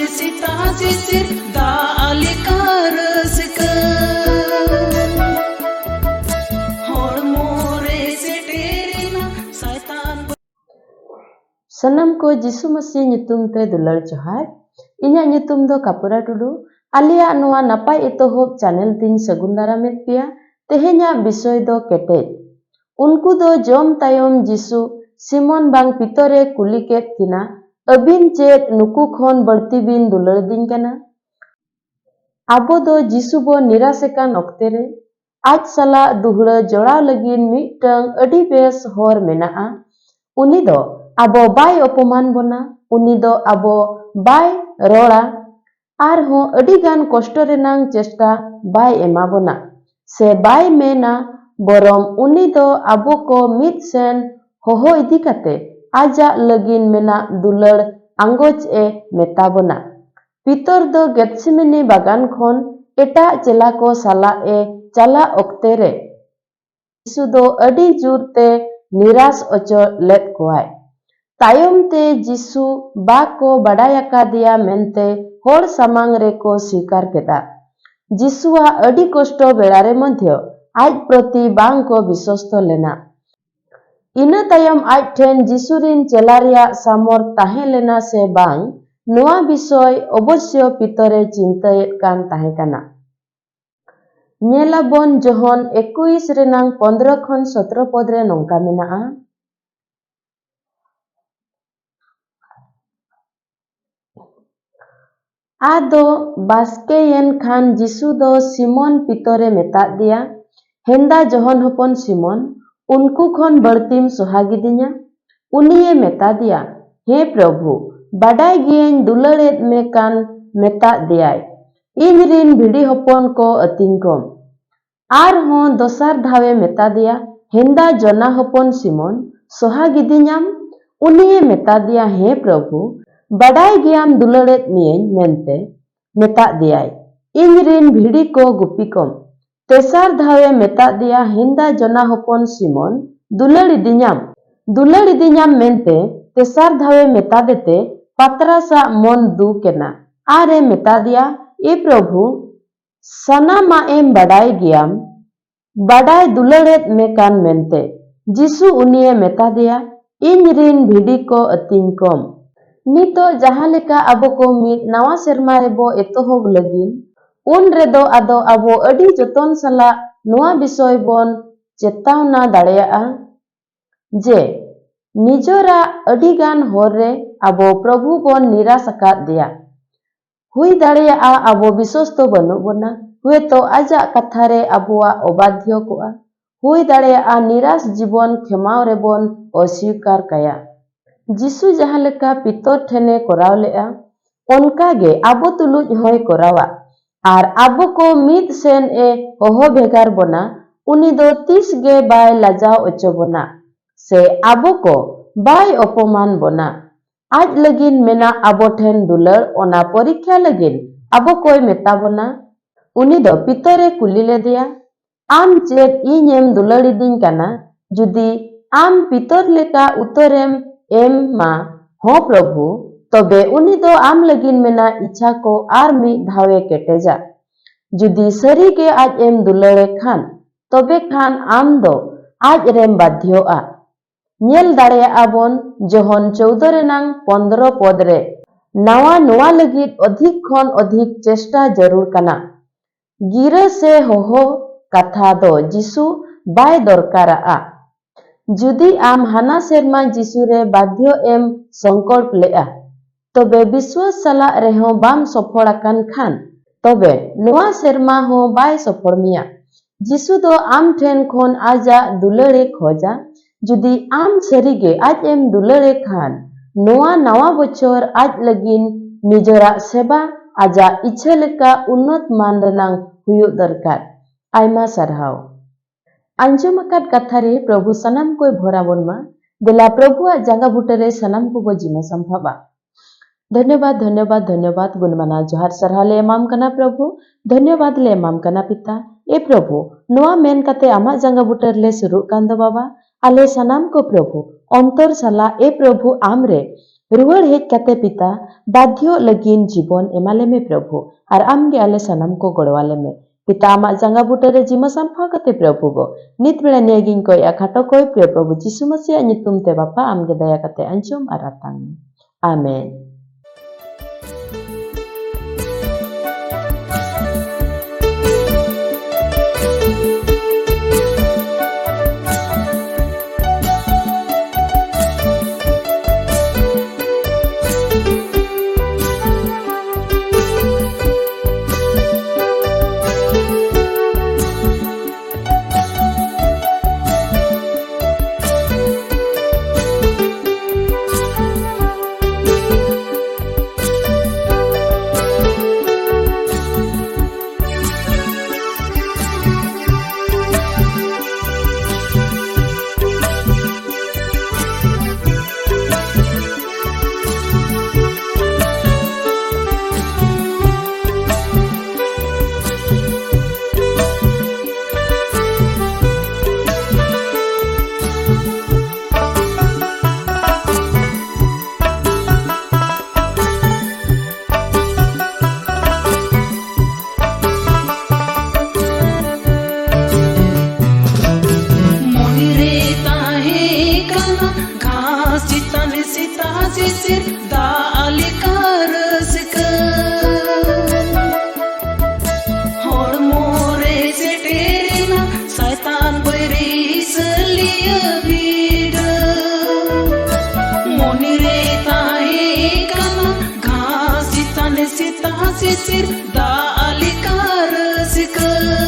sita sisir da alikar sika hormore seterina saitan Sanam ko Jisu Masih nyutum te dular johar. Inya nyutum do Kapura Tudu. Alia noa napai etohop channel tin segundara met pia. Tehenya bisoy do ketet. Unku do jom tayom Jisu Simon bang pitore kuliket kina. Abin chet nuku khon barti bin dular din kana. Abo do Jisu bo nirasekan oktere. Aj sala duhura joraw lagin mitang adi bes hor menaa. Uni do abo bay opoman bona, uni do abo bay rola, arho adigan kosto renang chesta bay emabona. Se bay mena borom uni do abo ko mit sen hoho idikate aja lagin mena dular anggoch e metabona. Pitor do Getsemani bagan khon eta cela ko sala e cala oktere. Jisu do adi jur te niras ocho let kuai. Tayom te Jisu bako badayaka dia mente hor samang reko sikar keda. Jisua adi kosto belare madhyo aj proti bang ko bisosto lena. Ina tayom aj ten Jisurin celaria samor tahe lena se bang noa bisoy obosyo pitore cintayet kan tahe kana. Nyelabon johon 21 renang 15 khon 17 podre nongka menaa. Ado baskeyen khan Jisu do Simon pitore metak dia, henda johon hopon Simon, unku khon bartim sohagidinya, uniye meta dia, he Prabhu, badai gien dularet me kan metak diay, inrin bhidi hopon ko atingkom. Arhon dosar dhawe meta dia, henda jona hopon Simon, sohagidinyam, uniye meta dia, he Prabhu, badai giam dularet mien mente metak diay inrin bhidi ko gupikom. Tesar dhawe metak dia hinda jona hopon Simon dulalidinyam mente tesar dhawe metadete patrasa mon du kena. Are metak dia e Prabhu sanama em badai giam badai dularet mekan mente. Jisu uniye meta dia inrin bhidi ko atingkom. Nito jahan leka abo ko mit nawa serma rebo etohog lagin un redo ado abo adi joton sala noa bisoy bon chetawna dareyaa je nijora adigan horre abo Prabhu bon niras akat dia. Hui dareyaa abo bisosto banu bona, hueto ajak kathare aboa obadhyo koa. Hui dareyaa niras jibon khemaw rebon oswikar kaya. Jisu jahan leka pitor thene koraw lea, onka ge abo tuluj hoy korawa. Ar abo ko mid sen e hoho bhegar bona, uni do tis ge bay lajaw ocho bona. Se abo ko bay opoman bona. Aj lagin mena abo then dular ona porikya lagin abo koy meta bona. Uni do pitore kulile dia, am chet inyem dulaliding kana, judi am pitor leka utorem em ma ho Prabhu, tobe uni do am lagin mena icha ko ar mi dhawe keteja. Judi sari ge aj em dulare khan, tobe khan am do aj rem badhyoa. Nyel dareyaa bon johon 14 renang 15 podre nawa noa lagit odhik khon odhik chesta jarur kana. Gira se hoho katha do Jisu bay dorkaraa. Judi am hana serma Jisu re badhyo em songkolp lea, tobe biswas sala reho bam sopholakan khan, tobe noa serma ho bay sophol mia. Jisu do am then khon aja dulare khoja, judi am sarige aj em dulare khan, noa nawa bochor aj lagin nijora seba aja ichha leka unnot man renang huyuk darkar. Aima sarhaw. Anjom akat katha re Prabhu sanam koy bhorabon ma, dela Prabhu a janga butare sanam ko bojima samphaba. धन्यवाद धन्यवाद धन्यवाद गुणमाना जोहार सरहाले एमाम कना प्रभु धन्यवाद ले एमाम कना पिता ए प्रभु नोआ मेन कते आमा जंगा बुटर ले सुरु कांदो बाबा आले सनाम को प्रभु अंतर साला ए प्रभु आमरे रुआड़ हेज कते पिता बाध्यो लगिन जीवन एमाले में प्रभु और आमगे आले सनाम को गड़वाले में पिता आमा जांगा बुटरे जिमा सामफा कते प्रभु गो नित बेला नियागिन कोई खाटो कोई प्रिय प्रभु जिसु मसीह नितुम ते बापा आमगे दया कते अंजुम आरातांग आमेन। Sisir da alikar sikar